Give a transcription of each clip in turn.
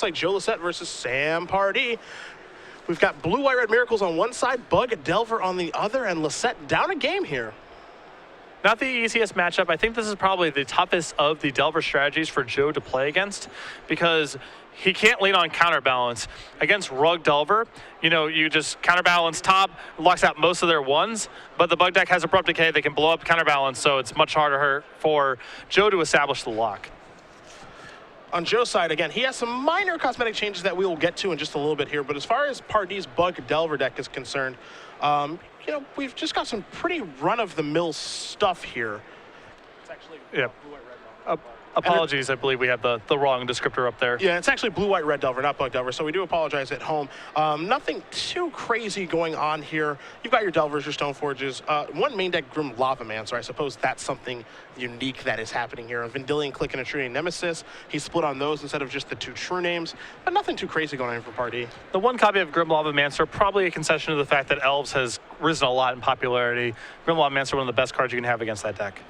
Like Joe Lassett versus Sam Pardee. We've got blue, white, red miracles on one side, Bug Delver on the other, and Lassett down a game here. Not the easiest matchup. I think this is probably the toughest of the Delver strategies for Joe to play against, because he can't lean on counterbalance. Against Rug Delver, you know, you just counterbalance top, locks out most of their ones, but the Bug deck has Abrupt Decay. They can blow up counterbalance, so it's much harder for Joe to establish the lock. On Joe's side, again, he has some minor cosmetic changes that we will get to in just a little bit here, but as far as Pardee's Bug Delver deck is concerned, you know, we've just got some pretty run-of-the-mill stuff here. It's actually blue, white, red. Apologies, I believe we have the wrong descriptor up there. Yeah, it's actually blue, white, red Delver, not Bug Delver, so we do apologize at home. Nothing too crazy going on here. You've got your Delvers, your Stoneforges, one main deck Grim Lava Man, so I suppose that's something unique that is happening here. A Vendilion Click and a True Name Nemesis. He split on those instead of just the two true names, but nothing too crazy going on for Pardee. The one copy of Grim Lava Mancer, probably a concession to the fact that Elves has risen a lot in popularity. Grim Lava Mancer, one of the best cards you can have against that deck.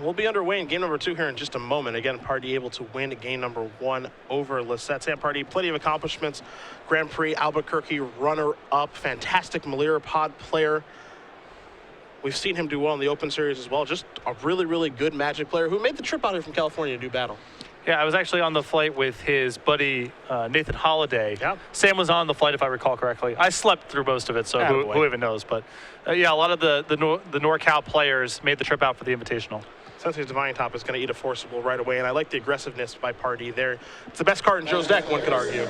We'll be underway in game number 2 here in just a moment. Again, Pardee able to win game number 1 over Lassett. Sam Pardee, plenty of accomplishments. Grand Prix, Albuquerque, runner-up, fantastic Malira pod player. We've seen him do well in the Open Series as well. Just a really, really good Magic player who made the trip out here from California to do battle. Yeah, I was actually on the flight with his buddy Nathan Holliday. Yep. Sam was on the flight, if I recall correctly. I slept through most of it, so who even knows? But yeah, a lot of the NorCal players made the trip out for the Invitational. Sensei's Divine Top is going to eat a Forcible right away, and I like the aggressiveness by Pardee there. It's the best card in Joe's deck, one could argue.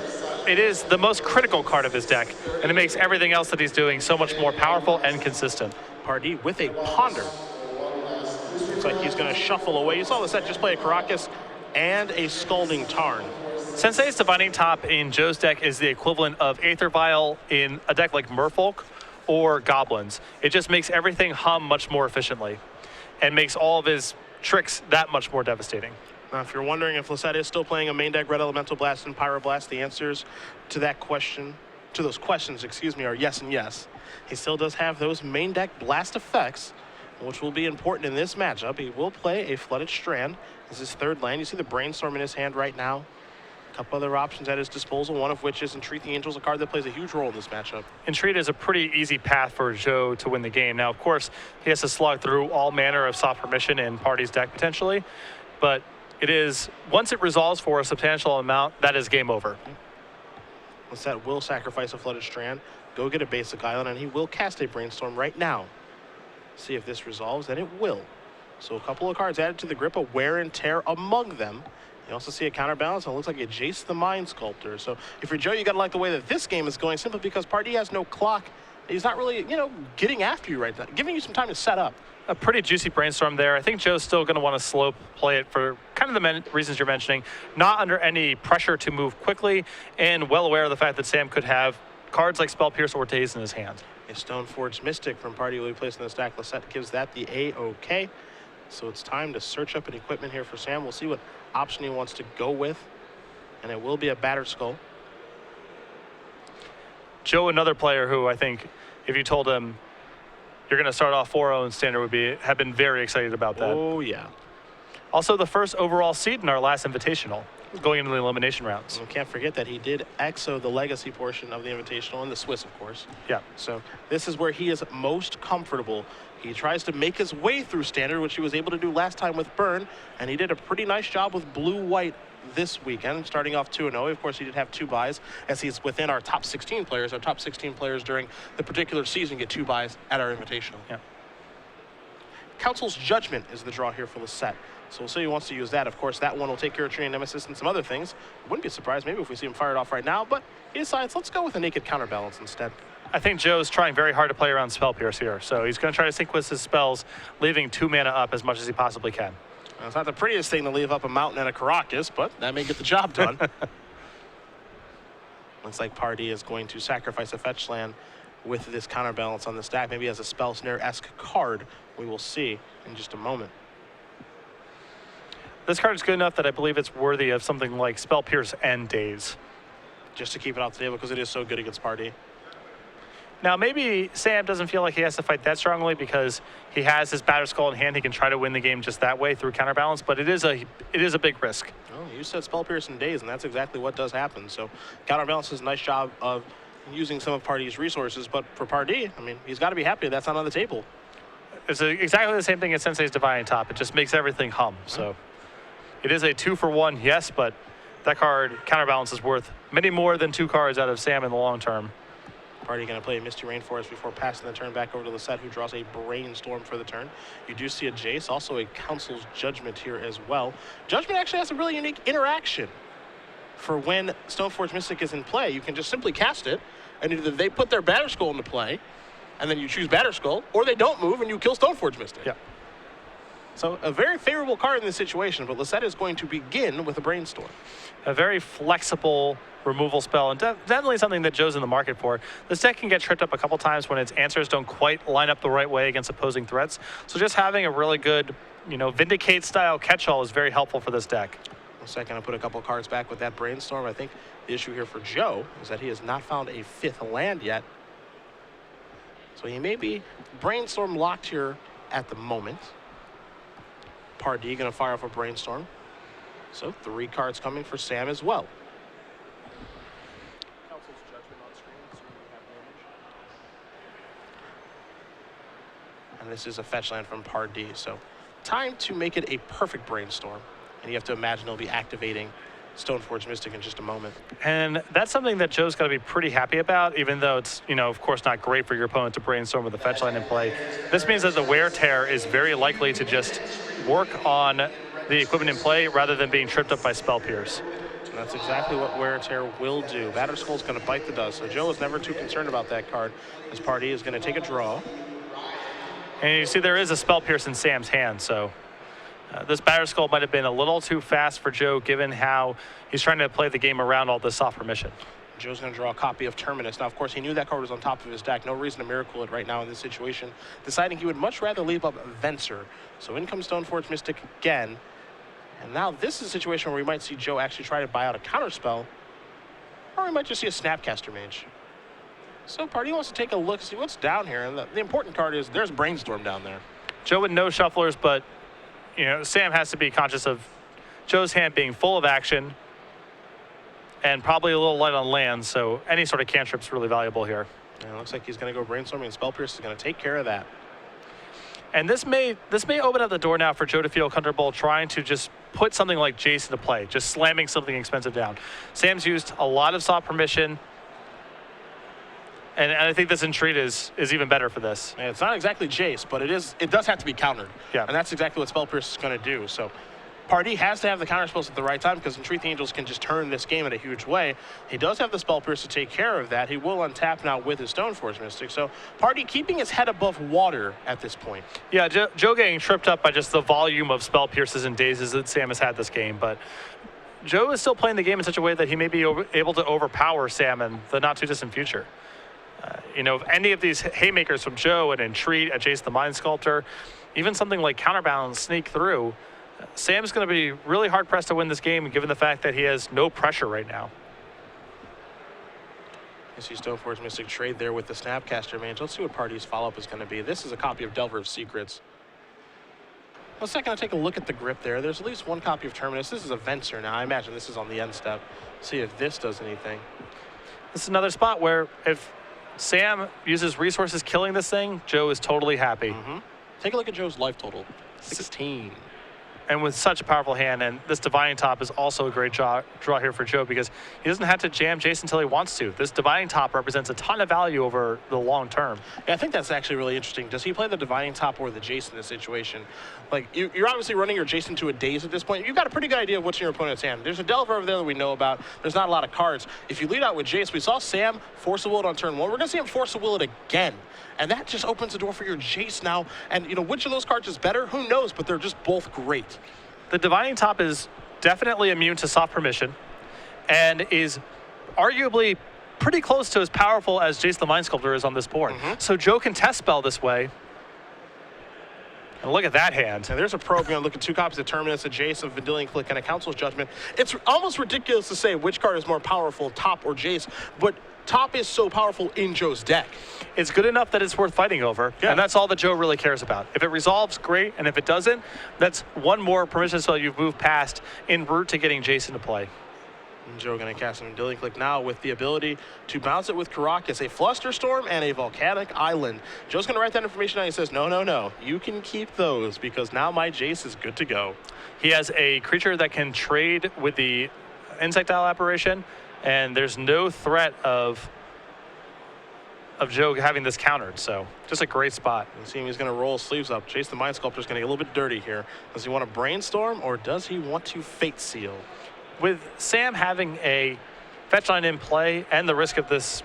It is the most critical card of his deck, and it makes everything else that he's doing so much more powerful and consistent. Pardee with a Ponder. Looks like he's going to shuffle away. You saw the set just play a Caracas and a Scalding Tarn. Sensei's Divining Top in Joe's deck is the equivalent of Aether Vial in a deck like Merfolk or Goblins. It just makes everything hum much more efficiently and makes all of his tricks that much more devastating. Now, if you're wondering if Lassett is still playing a main deck Red Elemental Blast and Pyroblast, the answers to that question, to those questions, excuse me, are yes and yes. He still does have those main deck blast effects, which will be important in this matchup. He will play a Flooded Strand as his third land. You see the Brainstorm in his hand right now. A couple other options at his disposal, one of which is Entreat the Angels, a card that plays a huge role in this matchup. Entreat is a pretty easy path for Joe to win the game. Now, of course, he has to slog through all manner of soft permission in Pardee's deck potentially, but it is, once it resolves for a substantial amount, that is game over. Lassett will sacrifice a Flooded Strand, go get a basic island, and he will cast a Brainstorm right now. See if this resolves, and it will. So a couple of cards added to the grip, a Wear and Tear among them. You also see a counterbalance, and it looks like a Jace the Mind Sculptor. So if you're Joe, you got to like the way that this game is going, simply because Pardee has no clock. He's not really, you know, getting after you right now, giving you some time to set up. A pretty juicy Brainstorm there. I think Joe's still going to want to slow play it for kind of the reasons you're mentioning. Not under any pressure to move quickly, and well aware of the fact that Sam could have cards like Spell Pierce or Daze in his hand. A Stoneforged Mystic from Pardee will be placed in the stack. Lassett gives that the A-OK. So it's time to search up an equipment here for Sam. We'll see what option he wants to go with, and it will be a Battered Skull. Joe, another player who I think if you told him you're going to start off 4-0 in Standard have been very excited about that. Oh, yeah. Also the first overall seed in our last Invitational, going into the elimination rounds. We can't forget that he did EXO the Legacy portion of the Invitational, and the Swiss, of course. Yeah. So this is where he is most comfortable. He tries to make his way through Standard, which he was able to do last time with Burn, and he did a pretty nice job with Blue-White this weekend, starting off 2-0. Of course, he did have 2 buys, as he's within our top 16 players. Our top 16 players during the particular season get 2 buys at our Invitational. Yeah. Council's Judgment is the draw here for Lassett. So we'll see he wants to use that. Of course, that one will take care of Tree Nemesis and some other things. Wouldn't be surprised maybe if we see him fired off right now, but he decides, let's go with a Naked Counterbalance instead. I think Joe's trying very hard to play around Spell Pierce here, so he's going to try to sequence his spells, leaving 2 mana up as much as he possibly can. Now, it's not the prettiest thing to leave up a Mountain and a Caracas, but that may get the job done. Looks like Pardee is going to sacrifice a fetch land with this counterbalance on the stack. Maybe as a Spell Snare-esque card. We will see in just a moment. This card is good enough that I believe it's worthy of something like Spell Pierce and Daze. Just to keep it off the table because it is so good against Pardee. Now, maybe Sam doesn't feel like he has to fight that strongly because he has his Batter Skull in hand. He can try to win the game just that way through counterbalance, but it is a big risk. Well, you said Spell Pierce in days, and that's exactly what does happen. So counterbalance does a nice job of using some of Pardee's resources, but for Pardee, I mean, he's got to be happy that's not on the table. It's exactly the same thing as Sensei's Divine Top. It just makes everything hum. So it is a 2-for-1, yes, but that card, counterbalance, is worth many more than 2 cards out of Sam in the long term. Pardee going to play a Misty Rainforest before passing the turn back over to Lassett, who draws a Brainstorm for the turn. You do see a Jace, also a Council's Judgment here as well. Judgment actually has a really unique interaction for when Stoneforge Mystic is in play. You can just simply cast it, and either they put their Batter Skull into play, and then you choose Batter Skull, or they don't move and you kill Stoneforge Mystic. Yeah. So a very favorable card in this situation, but Lassett is going to begin with a Brainstorm. A very flexible removal spell, and definitely something that Joe's in the market for. This deck can get tripped up a couple times when its answers don't quite line up the right way against opposing threats. So just having a really good, Vindicate style catch-all is very helpful for this deck. Lassett going to put a couple cards back with that Brainstorm. I think the issue here for Joe is that he has not found a 5th land yet. So he may be Brainstorm locked here at the moment. Pardee going to fire off a Brainstorm. So 3 cards coming for Sam as well. Council's Judgment on screen, so we have the image. And this is a fetch land from Pardee. So time to make it a perfect Brainstorm. And you have to imagine he'll be activating Stoneforge Mystic in just a moment. And that's something that Joe's got to be pretty happy about, even though it's, of course, not great for your opponent to Brainstorm with a fetch line in play. This means that the Wear Tear is very likely to just work on the equipment in play rather than being tripped up by Spell Pierce. And that's exactly what Wear Tear will do. Batter Skull's going to bite the dust. So Joe is never too concerned about that card, as Pardee is going to take a draw. And you see there is a Spell Pierce in Sam's hand, so this Batter Skull might have been a little too fast for Joe, given how he's trying to play the game around all this soft permission. Joe's going to draw a copy of Terminus. Now, of course, he knew that card was on top of his deck. No reason to miracle it right now in this situation. Deciding he would much rather leave up Venser. So in comes Stoneforge Mystic again. And now this is a situation where we might see Joe actually try to buy out a counterspell. Or we might just see a Snapcaster Mage. So Pardee wants to take a look, see what's down here. And the important card is there's Brainstorm down there. Joe with no shufflers, but Sam has to be conscious of Joe's hand being full of action and probably a little light on land, so any sort of cantrip's really valuable here. Yeah, it looks like he's going to go Brainstorming, and Spell Pierce is going to take care of that. And this may open up the door now for Joe to feel comfortable trying to just put something like Jace into play, just slamming something expensive down. Sam's used a lot of soft permission, and I think this Entreat is even better for this. Yeah, it's not exactly Jace, but it does have to be countered. Yeah. And that's exactly what Spell Pierce is going to do. So Pardee has to have the counter spells at the right time, because Entreat the Angels can just turn this game in a huge way. He does have the Spell Pierce to take care of that. He will untap now with his Stoneforge Mystic. So Pardee keeping his head above water at this point. Yeah, Joe getting tripped up by just the volume of Spell Pierces and Dazes that Sam has had this game, but Joe is still playing the game in such a way that he may be able to overpower Sam in the not-too-distant future. If any of these haymakers from Joe, and Entreat, Jace the Mind Sculptor, even something like Counterbalance sneak through, Sam's going to be really hard-pressed to win this game, given the fact that he has no pressure right now. You see Stoneforge Mystic trade there with the Snapcaster Mage. Let's see what Pardee's follow-up is going to be. This is a copy of Delver of Secrets. Let's going to take a look at the grip there. There's at least one copy of Terminus. This is a Venser now. I imagine this is on the end step. See if this does anything. This is another spot where if Sam uses resources killing this thing, Joe is totally happy. Take a look at Joe's life total. 16. And with such a powerful hand, and this Divine Top is also a great draw here for Joe, because he doesn't have to jam Jace until he wants to. This Divine Top represents a ton of value over the long term. Yeah, I think that's actually really interesting. Does he play the Divine Top or the Jace in this situation? Like, you're obviously running your Jace into a Daze at this point. You've got a pretty good idea of what's in your opponent's hand. There's a Delver over there that we know about. There's not a lot of cards. If you lead out with Jace, we saw Sam force a will it on turn 1. We're going to see him force a will it again. And that just opens the door for your Jace now. And, which of those cards is better? Who knows? But they're just both great. The Divining Top is definitely immune to soft permission and is arguably pretty close to as powerful as Jace the Mind Sculptor is on this board. So Joe can test spell this way. And look at that hand. And there's a probe. You're going to look at 2 copies of Terminus, a Jace, a Vendilion Click, and a Council's Judgment. It's almost ridiculous to say which card is more powerful, Top or Jace, but Top is so powerful in Joe's deck. It's good enough that it's worth fighting over, and that's all that Joe really cares about. If it resolves, great, and if it doesn't, that's one more permission spell you've moved past en route to getting Jason to play. And Joe going to cast a Vendilion Click now with the ability to bounce it with Karakas, a Flusterstorm and a Volcanic Island. Joe's going to write that information down. He says, no, you can keep those because now my Jace is good to go. He has a creature that can trade with the Insectile Apparition, and there's no threat of Joe having this countered, so just a great spot. You see him, he's going to roll his sleeves up. Chase the Mind Sculptor is going to get a little bit dirty here. Does he want to Brainstorm or does he want to Fate Seal? With Sam having a fetch line in play and the risk of this,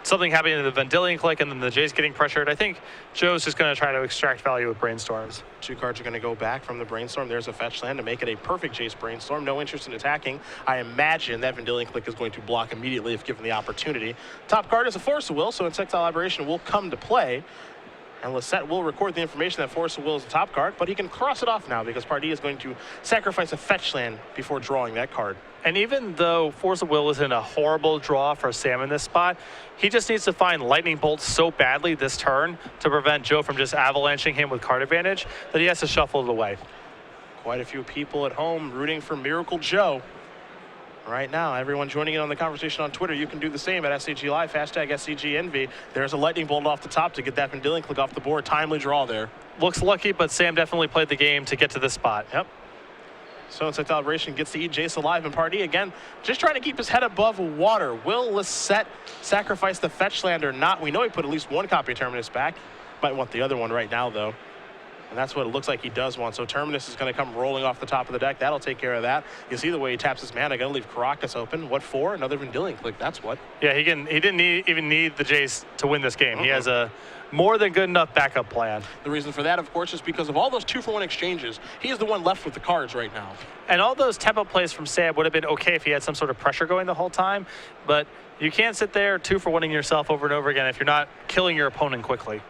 something happening to the Vendilion Click and then the Jace getting pressured, I think Joe's just going to try to extract value with Brainstorms. 2 cards are going to go back from the Brainstorm. There's a fetch land to make it a perfect Jace Brainstorm. No interest in attacking. I imagine that Vendilion Click is going to block immediately if given the opportunity. Top card is a Force of Will, so Insectile Aberration will come to play. And Lassett will record the information that Force of Will is the top card, but he can cross it off now because Pardee is going to sacrifice a fetch land before drawing that card. And even though Force of Will isn't a horrible draw for Sam in this spot, he just needs to find Lightning Bolt so badly this turn to prevent Joe from just avalanching him with card advantage that he has to shuffle it away. Quite a few people at home rooting for Miracle Joe. Right now, everyone joining in on the conversation on Twitter, you can do the same at SCG Live, hashtag SCGINVI. There's a Lightning Bolt off the top to get that Vendilion Click off the board. Timely draw there. Looks lucky, but Sam definitely played the game to get to this spot. Yep. So Insectile Aberration gets to eat Jace alive, and Pardee, again, just trying to keep his head above water. Will Lassett sacrifice the fetch land or not? We know he put at least 1 copy of Terminus back. Might want the other one right now, though. And that's what it looks like he does want. So Terminus is going to come rolling off the top of the deck. That'll take care of that. You see the way he taps his mana. Going to leave Karakas open. What for? Another Vendilion Click. That's what. Yeah, he didn't even need the Jace to win this game. He has a more than good enough backup plan. The reason for that, of course, is because of all those 2-for-1 exchanges. He is the one left with the cards right now. And all those tempo plays from Sam would have been okay if he had some sort of pressure going the whole time. But you can't sit there 2-for-1ing yourself over and over again if you're not killing your opponent quickly.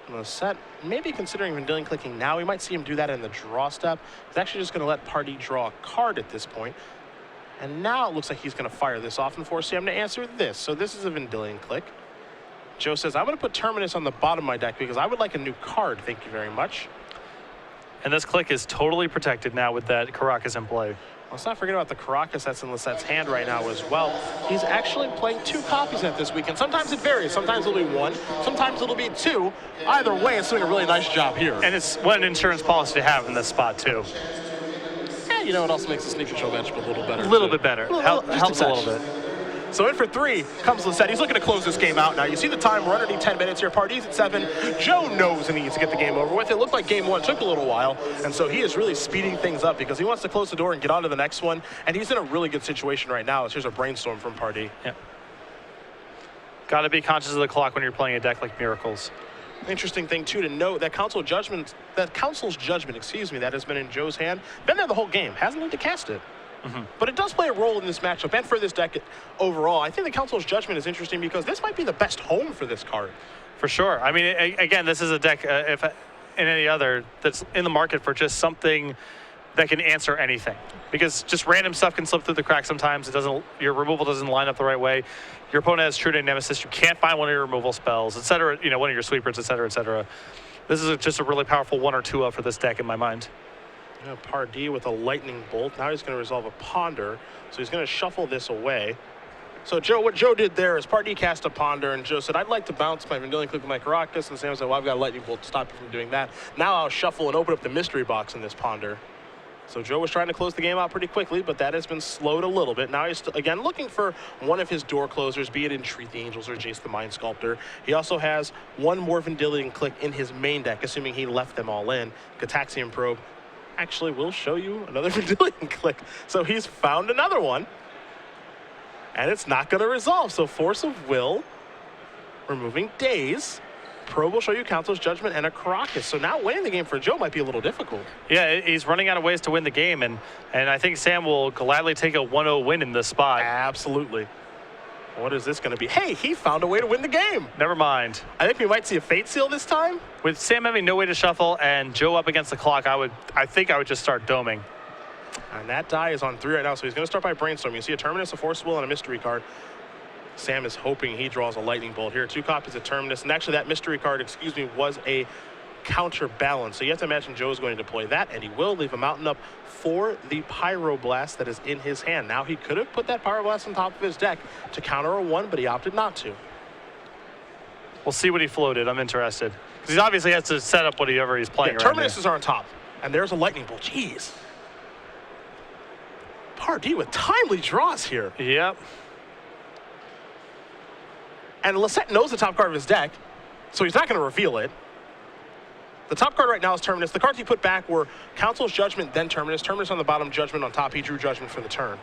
Lassett maybe considering Vendilion Clicking now. We might see him do that in the draw step. He's actually just going to let Pardee draw a card at this point. And now it looks like he's going to fire this off and force Sam to answer this. So this is a Vendilion Click. Joe says, I'm going to put Terminus on the bottom of my deck because I would like a new card. Thank you very much. And this click is totally protected now with that Karakas in play. Let's not forget about the Karakas that's in Lassett's hand right now as well. He's actually playing 2 copies at this weekend. Sometimes it varies. Sometimes it'll be 1. Sometimes it'll be 2. Either way, it's doing a really nice job here. And it's what an insurance policy to have in this spot, too. Yeah, you know what else makes the Sneak and Show matchup a little better? A little bit better. Helps a little bit. So in for 3 comes Lassett. He's looking to close this game out now. You see the time, we're underneath 10 minutes here. Pardee's at 7. Joe knows he needs to get the game over with. It looked like game 1 took a little while, and so he is really speeding things up because he wants to close the door and get on to the next one, and he's in a really good situation right now. Here's a Brainstorm from Pardee. Yeah. Got to be conscious of the clock when you're playing a deck like Miracles. Interesting thing, too, to note, that Council's Judgment, that has been in Joe's hand, been there the whole game. Hasn't need to cast it. But it does play a role in this matchup and for this deck overall. I think the Council's Judgment is interesting because this might be the best home for this card. For sure. I mean, again, this is a deck, if in any other, that's in the market for just something that can answer anything. Because just random stuff can slip through the cracks sometimes. Your removal doesn't line up the right way. Your opponent has True Nemesis. You can't find one of your removal spells, etc. One of your sweepers, etc., etc. This is just a really powerful 1 or 2 up for this deck in my mind. Yeah, Pardee with a Lightning Bolt. Now he's going to resolve a Ponder. So he's going to shuffle this away. So Joe, what Joe did there is Pardee cast a Ponder, and Joe said, I'd like to bounce my Vendilion Click with my Karakas. And Sam said, well, I've got a Lightning Bolt to stop you from doing that. Now I'll shuffle and open up the mystery box in this Ponder. So Joe was trying to close the game out pretty quickly, but that has been slowed a little bit. Now he's, again, looking for one of his door closers, be it Entreat the Angels or Jace the Mind Sculptor. He also has 1 more Vendilion Click in his main deck, assuming he left them all in. Gataxian Probe actually will show you another Vendilion Click. So he's found another one, and it's not going to resolve. So Force of Will, removing Daze. Probe will show you Council's Judgment and a Karakas. So now winning the game for Joe might be a little difficult. Yeah, he's running out of ways to win the game, and I think Sam will gladly take a 1-0 win in this spot. Absolutely. What is this going to be? Hey, he found a way to win the game. Never mind. I think we might see a fate seal this time. With Sam having no way to shuffle and Joe up against the clock, I think I would just start doming. And that die is on 3 right now, so he's going to start by Brainstorm. You see a Terminus, a Force Will, and a Mystery card. Sam is hoping he draws a Lightning Bolt here. 2 copies of Terminus, and actually that Mystery card, was a counterbalance. So you have to imagine Joe's going to deploy that, and he will leave a Mountain up for the Pyroblast that is in his hand. Now he could have put that Pyroblast on top of his deck to counter a 1, but he opted not to. We'll see what he floated. I'm interested. Because he obviously has to set up whatever he's playing around Terminuses are on top, and there's a Lightning Bolt. Jeez. Pardee with timely draws here. Yep. And Lassett knows the top card of his deck, so he's not going to reveal it. The top card right now is Terminus. The cards he put back were Council's Judgment, then Terminus. Terminus on the bottom, Judgment on top. He drew Judgment for the turn.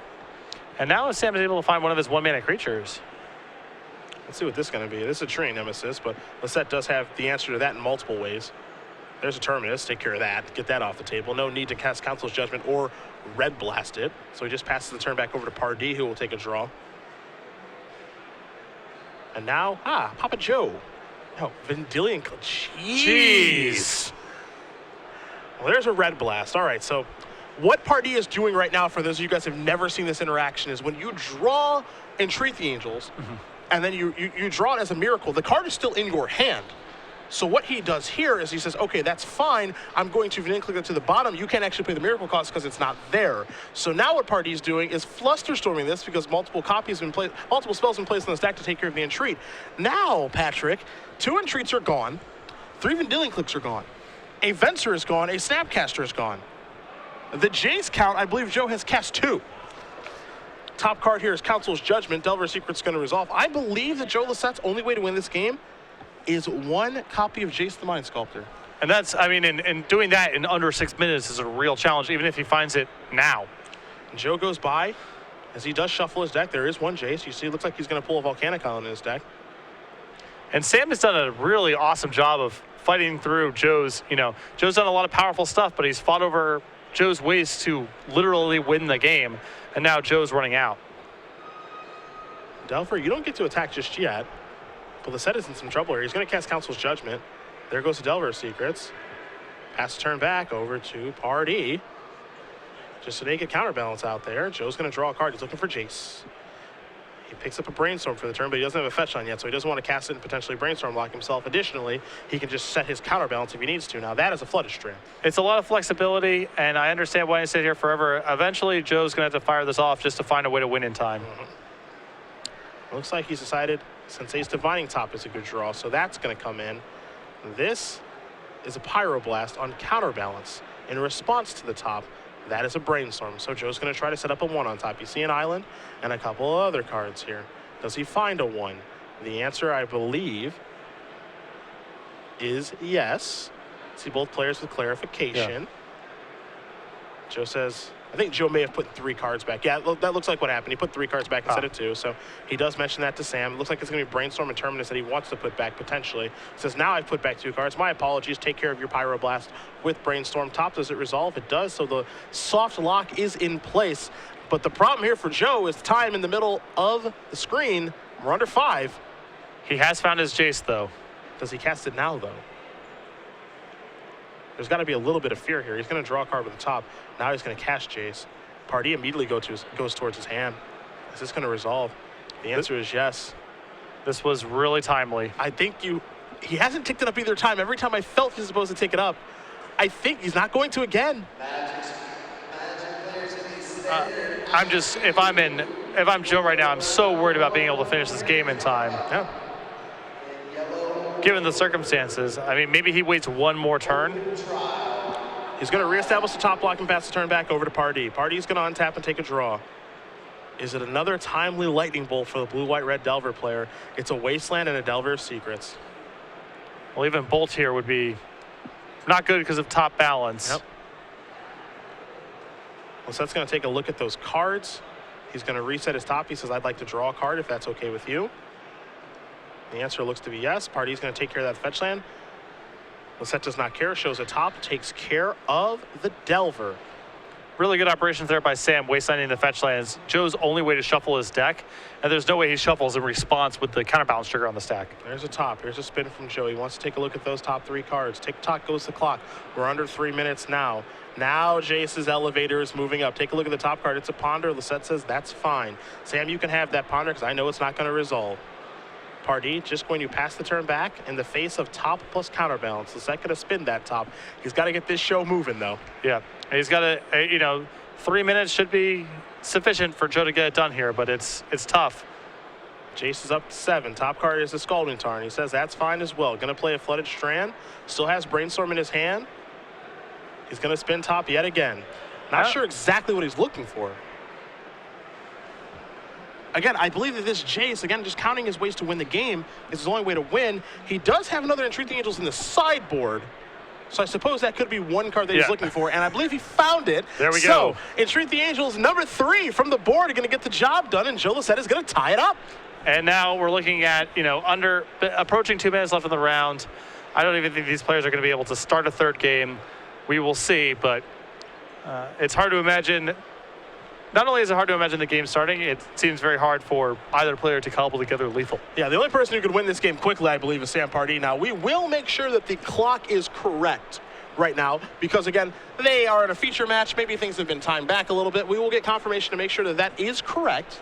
And now Sam is able to find one of his 1-mana creatures. Let's see what this is going to be. This is a Tree Nemesis, but Lassett does have the answer to that in multiple ways. There's a Terminus. Take care of that. Get that off the table. No need to cast Council's Judgment or Red Blast it. So he just passes the turn back over to Pardee, who will take a draw. And now, Papa Joe. No, Vendilion. Jeez. Well, there's a Red Blast. All right, so what Pardee is doing right now, for those of you guys who have never seen this interaction, is when you draw Entreat the Angels, and then you draw it as a miracle, the card is still in your hand. So what he does here is he says, okay, that's fine. I'm going to click it to the bottom. You can't actually pay the miracle cost because it's not there. So now what Pardee's doing is flusterstorming this because multiple spells have been placed on the stack to take care of the Entreat. Now, Patrick, 2 Entreats are gone. 3 Vendilion Clicks are gone. A Venser is gone. A Snapcaster is gone. The Jace count, I believe Joe has cast 2. Top card here is Council's Judgment. Delver's Secret's going to resolve. I believe that Joe Lassett's only way to win this game is 1 copy of Jace the Mind Sculptor. And that's, I mean, and doing that in under 6 minutes is a real challenge, even if he finds it now. And Joe goes by. As he does shuffle his deck, there is 1 Jace. You see, it looks like he's going to pull a Volcanic Island in his deck. And Sam has done a really awesome job of fighting through Joe's, Joe's done a lot of powerful stuff, but he's fought over Joe's ways to literally win the game. And now Joe's running out. Delver, you don't get to attack just yet. But Lassett is in some trouble here. He's going to cast Council's Judgment. There goes the Delver's Secrets. Pass the turn back over to Pardee. Just a naked counterbalance out there. Joe's going to draw a card. He's looking for Jace. He picks up a Brainstorm for the turn, but he doesn't have a fetch on yet, so he doesn't want to cast it and potentially Brainstorm lock himself. Additionally, he can just set his counterbalance if he needs to. Now, that is a Flooded Strand. It's a lot of flexibility, and I understand why I sit here forever. Eventually, Joe's going to have to fire this off just to find a way to win in time. Looks like he's decided Sensei's Divining Top is a good draw, so that's going to come in. This is a Pyroblast on counterbalance. In response to the top, that is a Brainstorm. So Joe's going to try to set up a 1 on top. You see an island and a couple of other cards here. Does he find a 1? The answer, I believe, is yes. See both players with clarification. Yeah. Joe says, I think Joe may have put 3 cards back. Yeah, that looks like what happened. He put 3 cards back instead of 2. So he does mention that to Sam. It looks like it's going to be Brainstorm and Terminus that he wants to put back potentially. He says, now I've put back 2 cards. My apologies. Take care of your Pyroblast with Brainstorm. Top, does it resolve? It does. So the soft lock is in place. But the problem here for Joe is time in the middle of the screen. We're under 5. He has found his Jace, though. Does he cast it now, though? There's got to be a little bit of fear here. He's going to draw a card with the top. Now he's going to cast Jace. Pardee immediately goes towards his hand. Is this going to resolve? The answer is yes. This was really timely. I think he hasn't ticked it up either time. Every time I felt he's supposed to tick it up, I think he's not going to again. If I'm Joe right now, I'm so worried about being able to finish this game in time. Yeah. Given the circumstances, I mean, maybe he waits 1 more turn. He's going to reestablish the top block and pass the turn back over to Pardee. Pardee's going to untap and take a draw. Is it another timely Lightning Bolt for the blue-white-red Delver player? It's a Wasteland and a Delver of Secrets. Well, even Bolt here would be not good because of top balance. Yep. Well, so that's going to take a look at those cards. He's going to reset his top. He says, I'd like to draw a card if that's okay with you. The answer looks to be yes. Pardee's going to take care of that fetch land. Lassett does not care. Shows a top. Takes care of the Delver. Really good operations there by Sam, wastelining the fetch lands. Joe's only way to shuffle his deck, and there's no way he shuffles in response with the counterbalance trigger on the stack. There's a top. Here's a spin from Joe. He wants to take a look at those top 3 cards. Tick-tock goes the clock. We're under 3 minutes now. Now Jace's elevator is moving up. Take a look at the top card. It's a ponder. Lassett says that's fine. Sam, you can have that ponder because I know it's not going to resolve. Pardee just going to pass the turn back in the face of top plus counterbalance. Lassett going to spin that top. He's got to get this show moving, though. Yeah, he's got to, you know, 3 minutes should be sufficient for Joe to get it done here, but it's tough. Jace is up to 7. Top card is the Scalding Tarn. He says that's fine as well. Going to play a Flooded Strand. Still has Brainstorm in his hand. He's going to spin top yet again. Not sure exactly what he's looking for. Again, I believe that this Jace, again, just counting his ways to win the game is his only way to win. He does have another Entreat the Angels in the sideboard. So I suppose that could be one card that he's looking for, and I believe he found it. There we go. So, Entreat the Angels, number 3 from the board, are going to get the job done, and Joe Lassett is going to tie it up. And now we're looking at, you know, approaching 2 minutes left in the round. I don't even think these players are going to be able to start a third game. We will see, but it's hard to imagine. Not only is it hard to imagine the game starting, it seems very hard for either player to cobble together lethal. Yeah, the only person who could win this game quickly, I believe, is Sam Pardee. Now, we will make sure that the clock is correct right now because, again, they are in a feature match. Maybe things have been timed back a little bit. We will get confirmation to make sure that that is correct.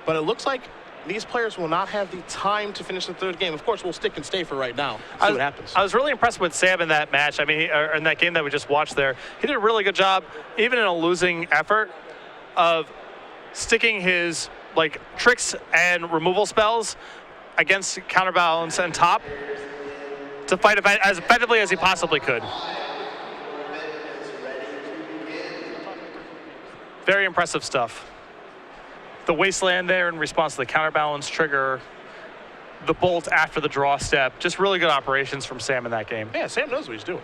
But it looks like these players will not have the time to finish the third game. Of course, we'll stick and stay for right now. See what happens. I was really impressed with Sam in that match. I mean, in that game that we just watched there, he did a really good job, even in a losing effort, of sticking his like tricks and removal spells against counterbalance and top to fight as effectively as he possibly could. Very impressive stuff. The wasteland there in response to the counterbalance trigger, the bolt after the draw step, just really good operations from Sam in that game. Yeah, Sam knows what he's doing.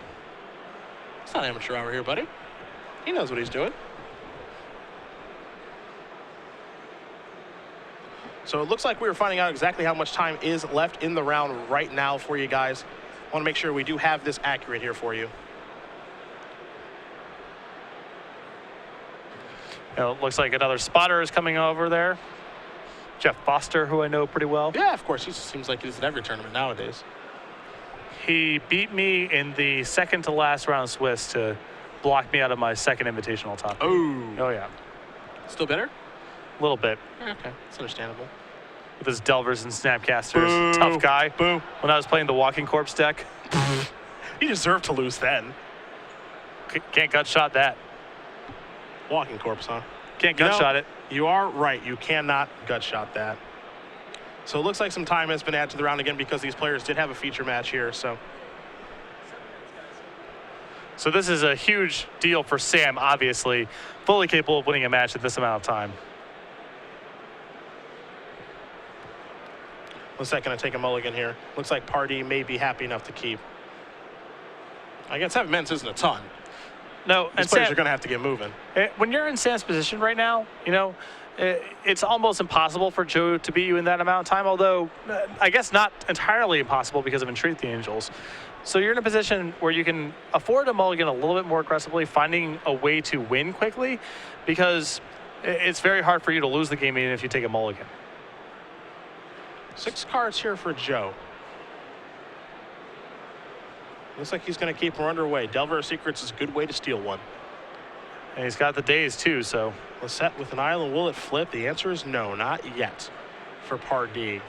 It's not amateur hour here, buddy. He knows what he's doing. So it looks like we were finding out exactly how much time is left in the round right now for you guys. I want to make sure we do have this accurate here for you. It looks like another spotter is coming over there. Jeff Foster, who I know pretty well. Yeah, of course. He seems like he's at every tournament nowadays. He beat me in the second to last round Swiss to block me out of my second invitational top. Oh, yeah. Still bitter? A little bit. Okay, that's understandable. With his Delvers and Snapcasters. Tough guy. Boo. When I was playing the Walking Corpse deck. You deserve to lose then. Can't gut shot that. Walking Corpse, huh? Can't gut shot it. You are right. You cannot gut shot that. So it looks like some time has been added to the round again because these players did have a feature match here. So this is a huge deal for Sam, obviously. Fully capable of winning a match at this amount of time. Lassett going to take a mulligan here. Looks like Pardee may be happy enough to keep. I guess 7 minutes isn't a ton. No, these players are going to have to get moving. When you're in Sam's position right now, you know, it's almost impossible for Joe to beat you in that amount of time, although I guess not entirely impossible because of Entreat the Angels. So you're in a position where you can afford a mulligan a little bit more aggressively, finding a way to win quickly, because it's very hard for you to lose the game even if you take a mulligan. 6 cards here for Joe. Looks like he's going to keep her underway. Delver of Secrets is a good way to steal one. And he's got the days too, so. Lassett with an island. Will it flip? The answer is no, not yet for Pardee.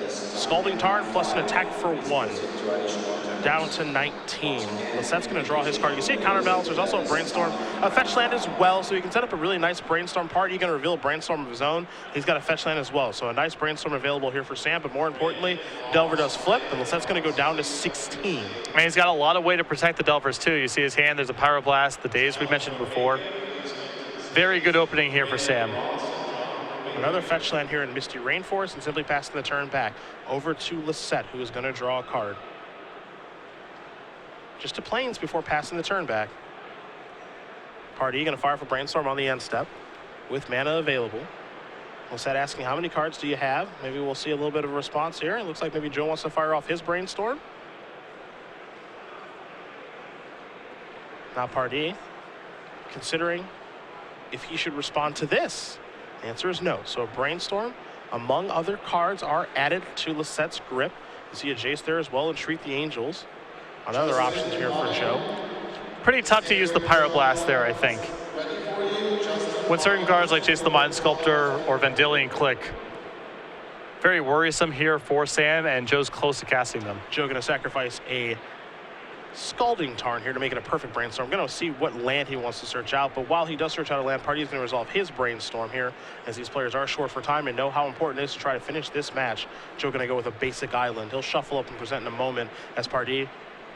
Scalding Tarn plus an attack for 1. Down to 19. Lassett's going to draw his card. You can see a counterbalance. There's also a Brainstorm. A fetch land as well, so he can set up a really nice Brainstorm. Pardee going to reveal a Brainstorm of his own. He's got a fetch land as well, so a nice Brainstorm available here for Sam, but more importantly, Delver does flip, and Lassett's going to go down to 16. And he's got a lot of way to protect the Delvers too. You see his hand, there's a Pyroblast, the days we mentioned before. Very good opening here for Sam. Another fetch land here in Misty Rainforest, and simply passing the turn back over to Lassett, who is going to draw a card. Just to Plains before passing the turn back. Pardee going to fire for Brainstorm on the end step with mana available. Lassett asking how many cards do you have? Maybe we'll see a little bit of a response here. It looks like maybe Joe wants to fire off his Brainstorm. Now Pardee, considering if he should respond to this. The answer is no. So a Brainstorm, among other cards, are added to Lassett's grip. You see a Jace there as well, and Shriek the Angels. Other options here for Joe. Pretty tough to use the Pyroblast there, I think. When certain cards like Jace the Mind Sculptor or Vendilion click, very worrisome here for Sam, and Joe's close to casting them. Joe going to sacrifice a Scalding Tarn here to make it a perfect Brainstorm. Going to see what land he wants to search out, but while he does search out a land, Pardee is going to resolve his Brainstorm here, as these players are short for time and know how important it is to try to finish this match. Joe going to go with a basic island. He'll shuffle up and present in a moment as Pardee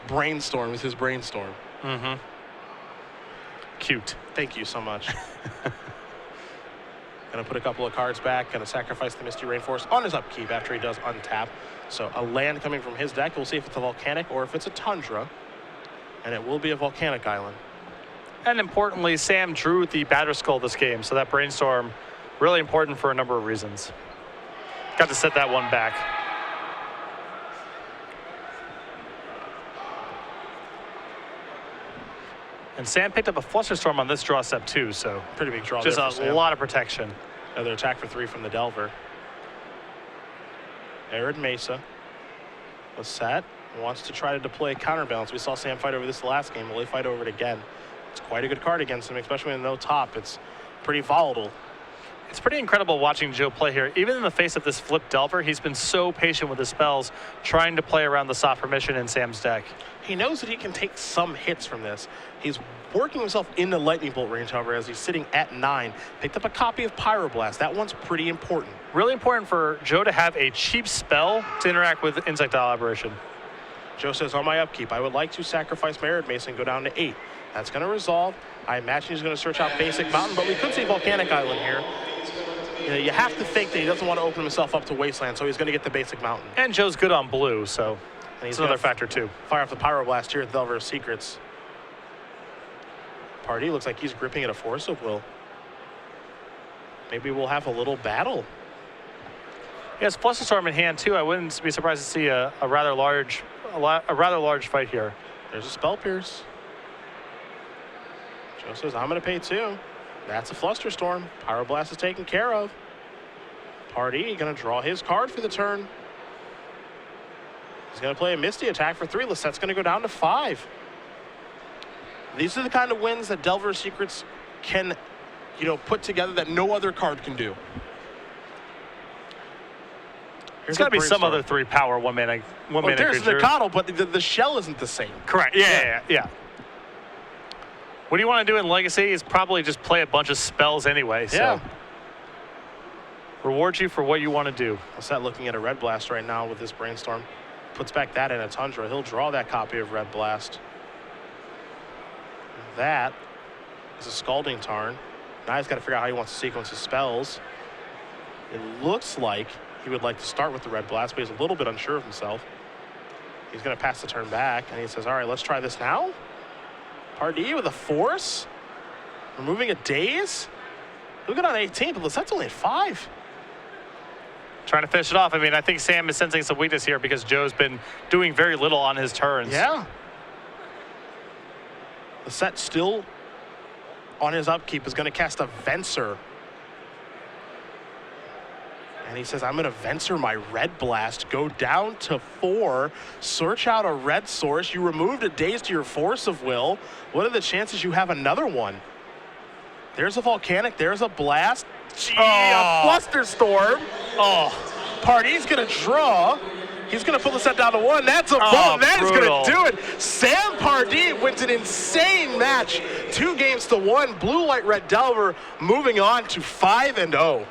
brainstorms his Brainstorm. Mm-hmm. Cute. Thank you so much. Going to put a couple of cards back. Going to sacrifice the Misty Rainforest on his upkeep after he does untap. So a land coming from his deck. We'll see if it's a Volcanic or if it's a Tundra. And it will be a Volcanic Island. And importantly, Sam drew the Batterskull this game, so that Brainstorm, really important for a number of reasons. Got to set that one back. And Sam picked up a Flusterstorm on this draw step too, so pretty big draw. Just there a for Sam. lot of protection. Another attack for 3 from the Delver. Arid Mesa. Lassett wants to try to deploy a counterbalance. We saw Sam fight over this last game. Will he fight over it again? It's quite a good card against him, especially with no top. It's pretty volatile. It's pretty incredible watching Joe play here. Even in the face of this flip Delver, he's been so patient with his spells, trying to play around the soft permission in Sam's deck. He knows that he can take some hits from this. He's working himself into Lightning Bolt range, however, as he's sitting at 9. Picked up a copy of Pyroblast. That one's pretty important. Really important for Joe to have a cheap spell to interact with Insectile Aberration. Joe says, on my upkeep, I would like to sacrifice my Arid Mason and go down to 8. That's going to resolve. I imagine he's going to search out Basic Mountain, but we could see Volcanic Island here. You know, you have to think that he doesn't want to open himself up to Wasteland, so he's going to get the Basic Mountain. And Joe's good on blue, so that's another factor too. Fire off the Pyroblast here at Delver's Secrets. Pardee looks like he's gripping at a Force of Will. Maybe we'll have a little battle. He has Flusterstorm in hand too. I wouldn't be surprised to see a rather large fight here. There's a Spell Pierce. Joe says, I'm going to pay 2. That's a Flusterstorm. Pyroblast is taken care of. Pardee going to draw his card for the turn. He's going to play a Misty attack for 3. Lassett's going to go down to 5. These are the kind of wins that Delver's Secrets can, put together that no other card can do. There's got to be some other 3 power one mana There's creature. the Coddle, but the shell isn't the same. Correct. Yeah. What do you want to do in Legacy is probably just play a bunch of spells anyway. So. Yeah. Reward you for what you want to do. Lassett looking at a Red Blast right now with this Brainstorm. Puts back that in a Tundra. He'll draw that copy of Red Blast. That is a Scalding Tarn. Now he's got to figure out how he wants to sequence his spells. It looks like he would like to start with the Red Blast, but he's a little bit unsure of himself. He's going to pass the turn back, and he says, all right, let's try this now. Pardee with a Force. Removing a Daze. Look at on 18, but Lassett's only at 5. Trying to finish it off. I mean, I think Sam is sensing some weakness here because Joe's been doing very little on his turns. Yeah. Lassett still on his upkeep is going to cast a Venser. And he says, I'm going to Venser my Red Blast, go down to 4, search out a red source. You removed a Daze to your Force of Will. What are the chances you have another one? There's a Volcanic, there's a Blast. Gee, a Flusterstorm. Pardee's going to draw. He's going to put Lassett down to 1. That's a boom. That is going to do it. Sam Pardee wins an insane match. 2 games to 1. Blue, White, Red Delver moving on to 5-0.